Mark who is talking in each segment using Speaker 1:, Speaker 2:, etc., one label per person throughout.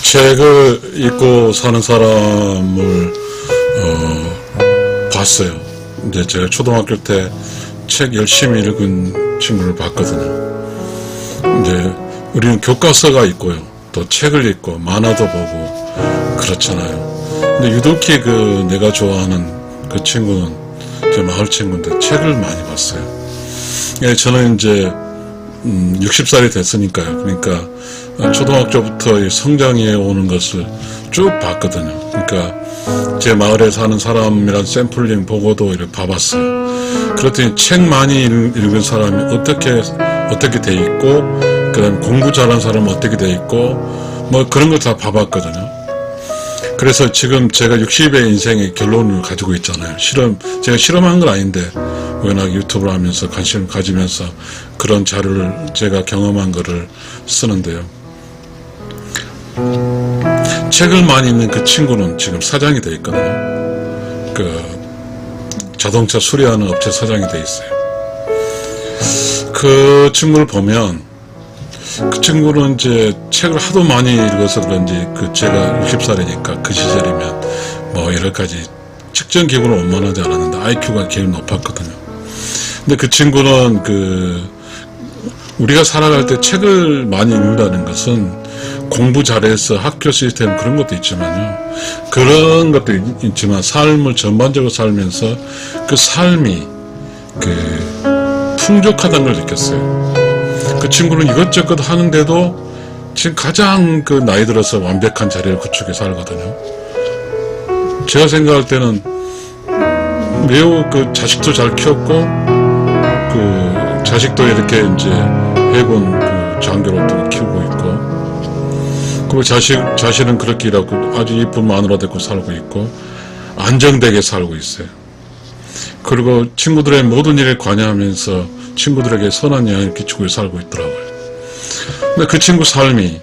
Speaker 1: 책을 읽고 사는 사람을 봤어요. 이제 제가 초등학교 때 책 열심히 읽은 친구를 봤거든요. 이제 우리는 교과서가 있고요, 또 책을 읽고 만화도 보고 그렇잖아요. 근데 유독히 내가 좋아하는 그 친구는 제 마을 친구인데 책을 많이 봤어요. 예, 저는 이제 60살이 됐으니까요. 그러니까 초등학교부터 성장해 오는 것을 쭉 봤거든요. 그러니까 제 마을에 사는 사람이란 샘플링 보고도 이렇게 봐봤어요. 그랬더니 책 많이 읽은 사람이 어떻게 돼 있고, 그다음 공부 잘하는 사람은 어떻게 돼 있고, 뭐 그런 걸 다 봐봤거든요. 그래서 지금 제가 60의 인생의 결론을 가지고 있잖아요. 제가 실험한 건 아닌데 워낙 유튜브를 하면서 관심을 가지면서 그런 자료를 제가 경험한 거를 쓰는데요. 책을 많이 읽는 그 친구는 지금 사장이 돼 있거든요. 자동차 수리하는 업체 사장이 돼 있어요. 그 친구를 보면, 그 친구는 이제 책을 하도 많이 읽어서 그런지 제가 60살이니까 그 시절이면 뭐 여러 가지 측정 기구는 원만하지 않았는데 IQ가 제일 높았거든요. 근데 그 친구는 우리가 살아갈 때 책을 많이 읽는다는 것은 공부 잘해서 학교 시스템 그런 것도 있지만요, 그런 것도 있지만 삶을 전반적으로 살면서 그 삶이 풍족하다는 걸 느꼈어요. 그 친구는 이것저것 하는데도 지금 가장 나이 들어서 완벽한 자리를 구축해 살거든요. 제가 생각할 때는 매우 자식도 잘 키웠고, 자식도 이렇게 이제 해군 장교로 또 키우고 있고, 그리고 자신은 그렇게 일하고 아주 이쁜 마누라 데리고 살고 있고 안정되게 살고 있어요. 그리고 친구들의 모든 일에 관여하면서 친구들에게 선한 영향을 끼치고 살고 있더라고요. 근데 그 친구 삶이,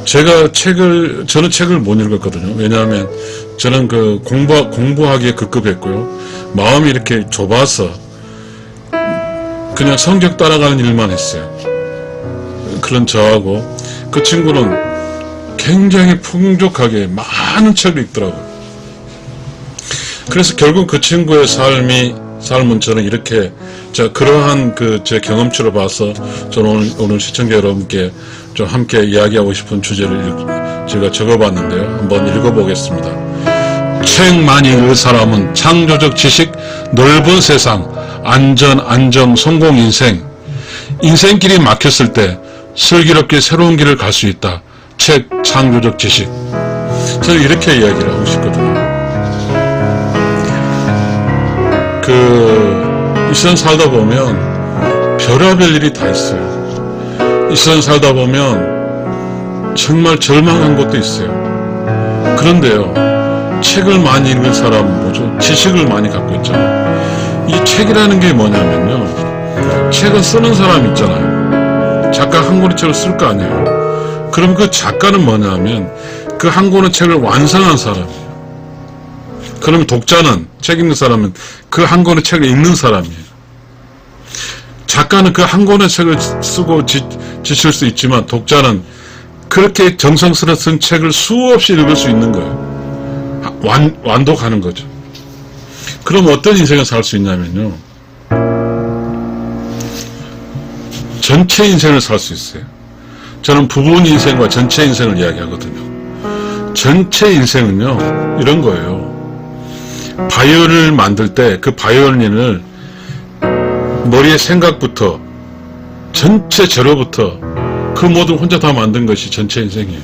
Speaker 1: 저는 책을 못 읽었거든요. 왜냐하면 저는 공부하기에 급급했고요, 마음이 이렇게 좁아서 그냥 성적 따라가는 일만 했어요. 그런 저하고 그 친구는 굉장히 풍족하게 많은 책을 읽더라고요. 그래서 결국 그 친구의 삶은 저는 이렇게, 그러한 제 경험치로 봐서 저는 오늘 시청자 여러분께 좀 함께 이야기하고 싶은 주제를 제가 적어봤는데요. 한번 읽어보겠습니다. 책 많이 읽을 사람은 창조적 지식, 넓은 세상, 안정, 성공 인생길이 막혔을 때 슬기롭게 새로운 길을 갈 수 있다. 책, 창조적 지식. 저는 이렇게 이야기를 하고 싶거든요. 이 세상 살다 보면 별의별 일이 다 있어요. 이 세상 살다 보면 정말 절망한 것도 있어요. 그런데요, 책을 많이 읽는 사람은 뭐죠? 지식을 많이 갖고 있잖아요. 이 책이라는 게 뭐냐면요, 책을 쓰는 사람 있잖아요. 작가 한 권의 책을 쓸 거 아니에요. 그럼 그 작가는 뭐냐면 그 한 권의 책을 완성한 사람이에요. 그러면 독자는, 책 읽는 사람은 그 한 권의 책을 읽는 사람이에요. 작가는 그 한 권의 책을 쓰고 지칠 수 있지만 독자는 그렇게 정성스레 쓴 책을 수없이 읽을 수 있는 거예요. 완독하는 거죠. 그럼 어떤 인생을 살 수 있냐면요, 전체 인생을 살 수 있어요. 저는 부분 인생과 전체 인생을 이야기하거든요. 전체 인생은요, 이런 거예요. 바이올린을 만들 때 그 바이올린을 머리의 생각부터 전체 재료부터 그 모든 혼자 다 만든 것이 전체 인생이에요.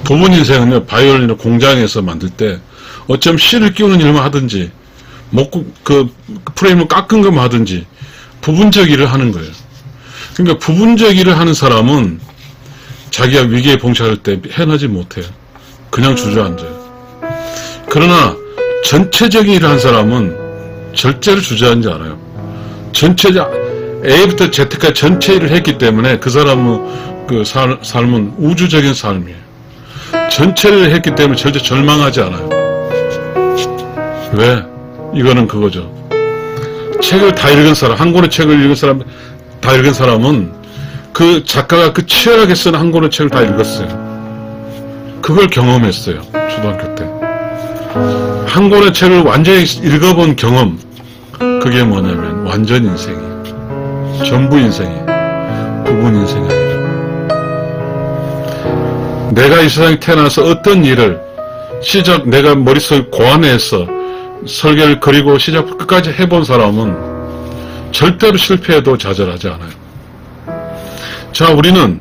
Speaker 1: 부분 인생은요, 바이올린을 공장에서 만들 때 어쩜 실을 끼우는 일만 하든지, 프레임을 깎은 것만 하든지 부분적 일을 하는 거예요. 그러니까 부분적 일을 하는 사람은 자기가 위기에 봉착할 때 해나지 못해요. 그냥 주저앉아요. 그러나 전체적인 일을 한 사람은 절대로 주저앉지 않아요. A부터 Z까지 전체 일을 했기 때문에 그 사람은 삶은 우주적인 삶이에요. 전체를 했기 때문에 절대 절망하지 않아요. 왜? 이거는 그거죠. 책을 다 읽은 사람, 한 권의 책을 읽은 사람, 다 읽은 사람은 그 작가가 그 치열하게 쓴 한 권의 책을 다 읽었어요. 그걸 경험했어요. 초등학교 때. 한 권의 책을 완전히 읽어본 경험, 그게 뭐냐면 완전 인생이에요. 전부 인생이에요. 부분 인생이 아니라. 내가 이 세상에 태어나서 어떤 일을 내가 머릿속 고안해서 설계를 그리고 시작부터 끝까지 해본 사람은 절대로 실패해도 좌절하지 않아요. 자, 우리는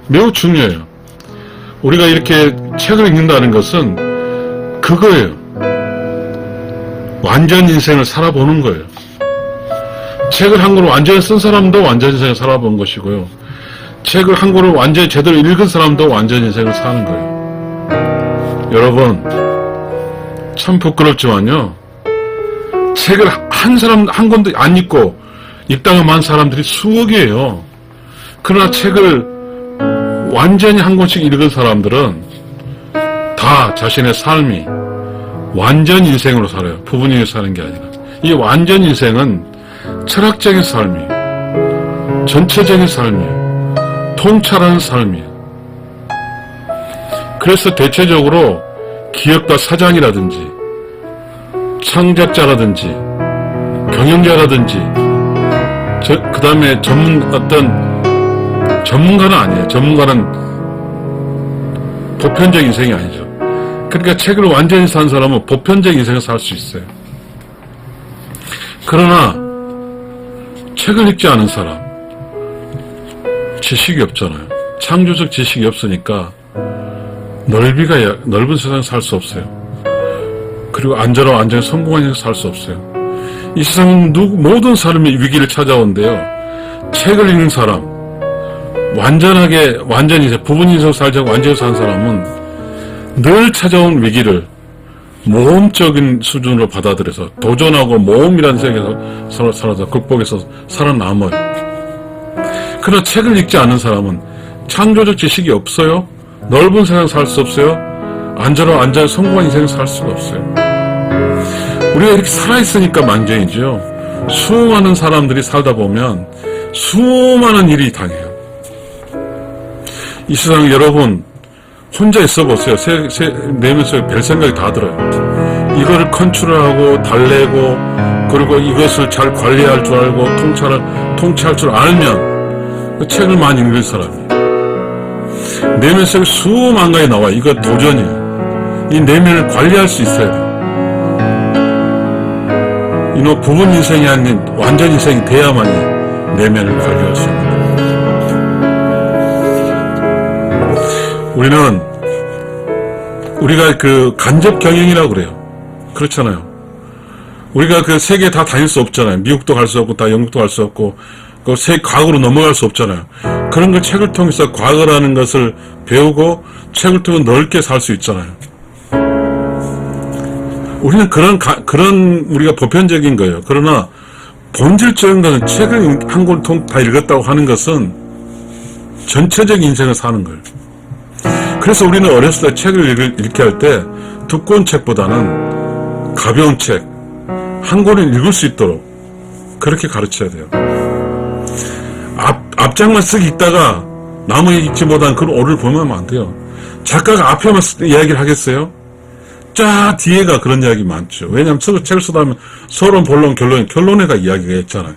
Speaker 1: 매우 중요해요. 우리가 이렇게 책을 읽는다는 것은 그거예요. 완전 인생을 살아보는 거예요. 책을 한 권을 완전히 쓴 사람도 완전 인생을 살아본 것이고요. 책을 한 권을 완전히 제대로 읽은 사람도 완전 인생을 사는 거예요. 여러분, 참 부끄럽지만요. 책을 한 권도 안 읽고 읽다가 만 사람들이 수억이에요. 그러나 책을 완전히 한 권씩 읽은 사람들은 다 자신의 삶이 완전 인생으로 살아요. 부분이 사는 게 아니라. 이 완전 인생은 철학적인 삶이에요. 전체적인 삶이에요. 통찰하는 삶이에요. 그래서 대체적으로 기업가 사장이라든지 창작자라든지 경영자라든지 그 다음에 전문가는 아니에요. 전문가는 보편적 인생이 아니죠. 그러니까 책을 완전히 산 사람은 보편적 인생을 살 수 있어요. 그러나 책을 읽지 않은 사람, 지식이 없잖아요. 창조적 지식이 없으니까 넓은 세상에 살 수 없어요. 그리고 안전하고 성공한 인생 살 수 없어요. 이 세상은 모든 사람이 위기를 찾아오는데요. 책을 읽는 사람, 완전히 부분 인생을 살지 않고 완전히 산 사람은 늘 찾아온 위기를 모험적인 수준으로 받아들여서 도전하고 모험이라는 세계에서 살아서 극복해서 살아남아요. 그러나 책을 읽지 않는 사람은 창조적 지식이 없어요. 넓은 세상 살 수 없어요. 안전하고 성공한 인생을 살 수가 없어요. 우리가 이렇게 살아있으니까 망정이죠. 수많은 사람들이 살다 보면 수많은 일이 당해요. 이 세상 여러분 혼자 있어 보세요. 내면 속에 별 생각이 다 들어요. 이거를 컨트롤하고 달래고 그리고 이것을 잘 관리할 줄 알고 통찰할 줄 알면 그 책을 많이 읽는 사람이에요. 내면 속에 수만 가지 나와요. 이거 도전이에요. 이 내면을 관리할 수 있어야 돼요. 이놈 부분 인생이 아닌 완전 인생이 돼야만이 내면을 관리할 수 있는 거예요. 우리가 그 간접 경영이라고 그래요. 그렇잖아요. 우리가 그 세계 다 다닐 수 없잖아요. 미국도 갈 수 없고, 다 영국도 갈 수 없고, 그 과거로 넘어갈 수 없잖아요. 그런 걸 책을 통해서 과거라는 것을 배우고, 책을 통해 넓게 살 수 있잖아요. 우리는 그런 우리가 보편적인 거예요. 그러나, 본질적인 것은 책을 한 권 다 읽었다고 하는 것은 전체적인 인생을 사는 거예요. 그래서 우리는 어렸을 때 책을 읽게 할 때 두꺼운 책보다는 가벼운 책, 한 권을 읽을 수 있도록 그렇게 가르쳐야 돼요. 앞장만 쓱 읽다가 나머지 읽지 못한 그런 오를 보면 안 돼요. 작가가 앞에만 이야기를 하겠어요? 쫙 뒤에가 그런 이야기 많죠. 왜냐하면 책을 쓰다 보면 서론, 본론, 결론에가 이야기가 있잖아요.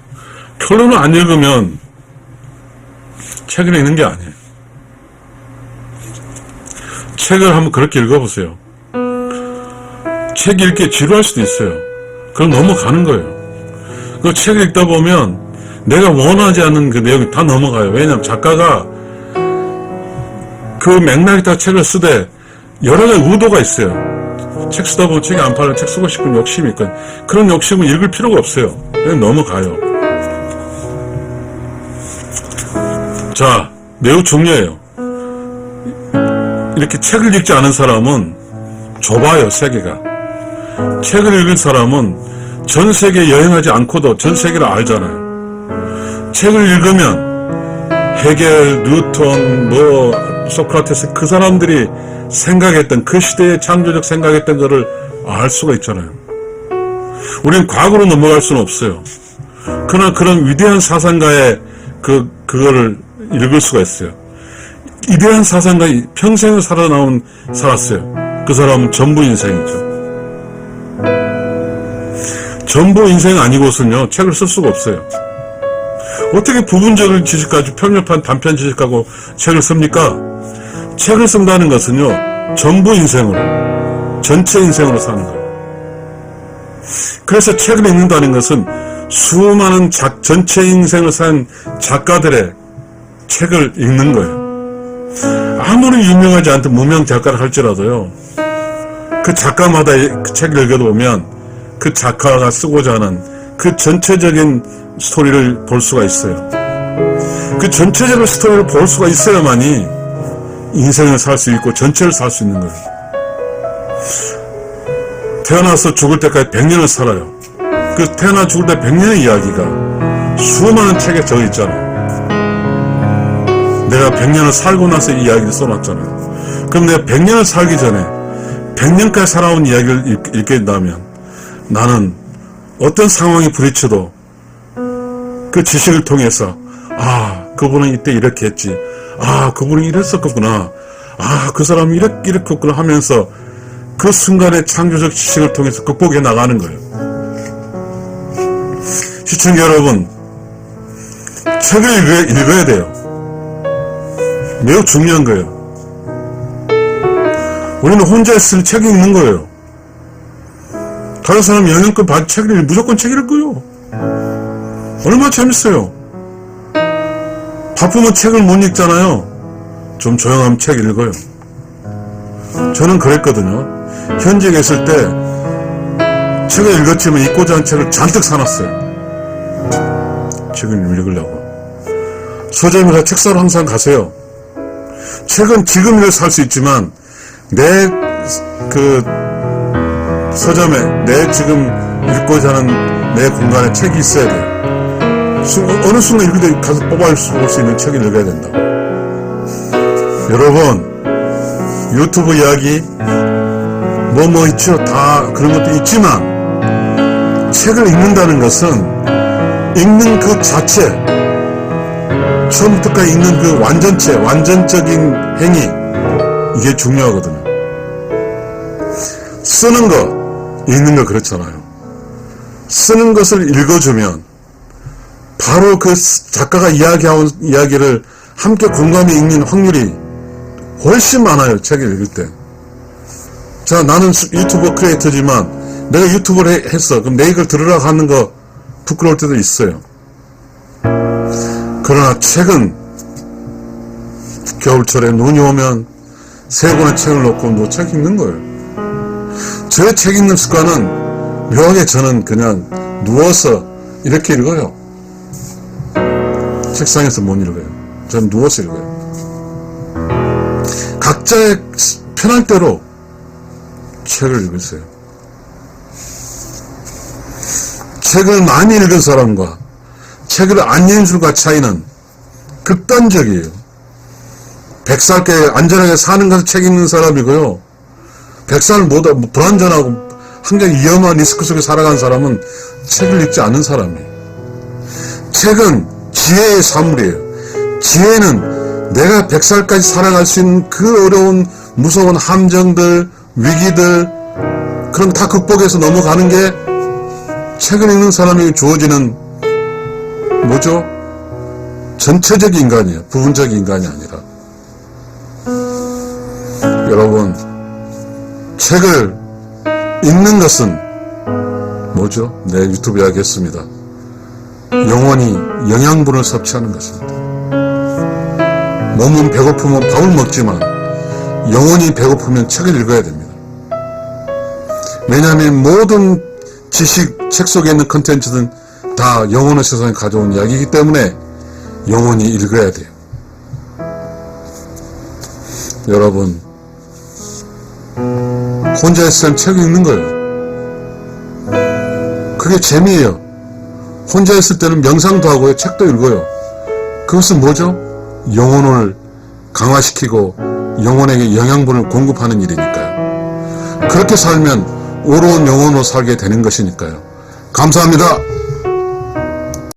Speaker 1: 결론을 안 읽으면 책을 읽는 게 아니에요. 책을 한번 그렇게 읽어보세요. 책 읽기에 지루할 수도 있어요. 그럼 넘어가는 거예요. 그 책을 읽다 보면 내가 원하지 않는 그 내용이 다 넘어가요. 왜냐하면 작가가 그 맥락에 따라 책을 쓰되 여러 가지 의도가 있어요. 책 쓰다 보면 책이 안 팔면 책 쓰고 싶은 욕심이 있거든요. 그런 욕심은 읽을 필요가 없어요. 그냥 넘어가요. 자, 매우 중요해요. 이렇게 책을 읽지 않은 사람은 좁아요, 세계가. 책을 읽은 사람은 전 세계 여행하지 않고도 전 세계를 알잖아요. 책을 읽으면 헤겔, 뉴턴, 소크라테스 그 사람들이 생각했던 그 시대의 창조적 생각했던 것을 알 수가 있잖아요. 우리는 과거로 넘어갈 수는 없어요. 그러나 그런 위대한 사상가의 그거를 읽을 수가 있어요. 이대한 사상가이 평생을 살았어요. 그 사람은 전부 인생이죠. 전부 인생 아니고서는요, 책을 쓸 수가 없어요. 어떻게 부분적인 지식까지 편협한 단편 지식하고 책을 씁니까? 책을 쓴다는 것은요, 전부 인생으로, 전체 인생으로 사는 거예요. 그래서 책을 읽는다는 것은 수많은 전체 인생을 산 작가들의 책을 읽는 거예요. 아무리 유명하지 않던 무명 작가를 할지라도요, 그 작가마다 그 책을 읽어보면 그 작가가 쓰고자 하는 그 전체적인 스토리를 볼 수가 있어요. 그 전체적인 스토리를 볼 수가 있어야만이 인생을 살 수 있고 전체를 살 수 있는 거예요. 태어나서 죽을 때까지 100년을 살아요. 그 태어나 죽을 때 100년의 이야기가 수많은 책에 적어있잖아요. 내가 100년을 살고 나서 이 이야기를 써놨잖아요. 그럼 내가 100년을 살기 전에 100년까지 살아온 이야기를 읽게 된다면 나는 어떤 상황이 부딪혀도 그 지식을 통해서 그분은 이때 이렇게 했지, 그분은 이랬었구나, 그 사람이 이렇게 했구나 하면서 그 순간의 창조적 지식을 통해서 극복해 나가는 거예요. 시청자 여러분, 책을 읽어야 돼요. 매우 중요한 거예요. 우리는 혼자 있을 책이 읽는 거예요. 다른 사람 영향권 받은 책을 무조건 책 읽어요. 얼마나 재밌어요. 바쁘면 책을 못 읽잖아요. 좀 조용하면 책 읽어요. 저는 그랬거든요. 현직에 있을 때 책을 읽었지만 읽고자 한 책을 잔뜩 사놨어요. 책을 읽으려고. 서점이나 책사로 항상 가세요. 책은 지금 살 수 있지만 내 서점에 내 지금 읽고자 하는 내 공간에 책이 있어야 돼요. 어느 순간 읽을 때 가서 뽑아볼 수 있는 책을 읽어야 된다. 여러분, 유튜브 이야기 뭐 있죠. 다 그런 것도 있지만 책을 읽는다는 것은 읽는 그 자체, 처음부터까지 읽는 그 완전체, 완전적인 행위, 이게 중요하거든요. 쓰는 거, 읽는 거 그렇잖아요. 쓰는 것을 읽어주면 바로 그 작가가 이야기한 이야기를 함께 공감해 읽는 확률이 훨씬 많아요. 책을 읽을 때. 자, 나는 유튜버 크리에이터지만 내가 유튜브를 했어. 그럼 내 얘기를 들으라고 하는 거 부끄러울 때도 있어요. 그러나 책은 겨울철에 눈이 오면 세 권의 책을 놓고 책 읽는 거예요. 저의 책 읽는 습관은 묘하게 저는 그냥 누워서 이렇게 읽어요. 책상에서 못 읽어요. 저는 누워서 읽어요. 각자의 편할 대로 책을 읽으세요. 책을 많이 읽은 사람과 책을 안 읽은 사람과 차이는 극단적이에요. 100살께 안전하게 사는 것을 책 읽는 사람이고요. 100살 보다 불안전하고 항상 위험한 리스크 속에 살아가는 사람은 책을 읽지 않는 사람이에요. 책은 지혜의 산물이에요. 지혜는 내가 100살까지 살아갈 수 있는 그 어려운 무서운 함정들, 위기들, 그런 다 극복해서 넘어가는 게 책을 읽는 사람에게 주어지는 뭐죠? 전체적 인간이에요. 부분적 인간이 아니라. 여러분, 책을 읽는 것은 뭐죠? 내 유튜브 이야기 했습니다. 영원히 영양분을 섭취하는 것입니다. 몸은 배고프면 밥을 먹지만 영원히 배고프면 책을 읽어야 됩니다. 왜냐하면 모든 지식, 책 속에 있는 컨텐츠는 다 영혼의 세상에 가져온 이야기이기 때문에 영원히 읽어야 돼요. 여러분, 혼자 있을 땐 책을 읽는 거예요. 그게 재미예요. 혼자 있을 때는 명상도 하고요, 책도 읽어요. 그것은 뭐죠? 영혼을 강화시키고 영혼에게 영양분을 공급하는 일이니까요. 그렇게 살면 오로운 영혼으로 살게 되는 것이니까요. 감사합니다.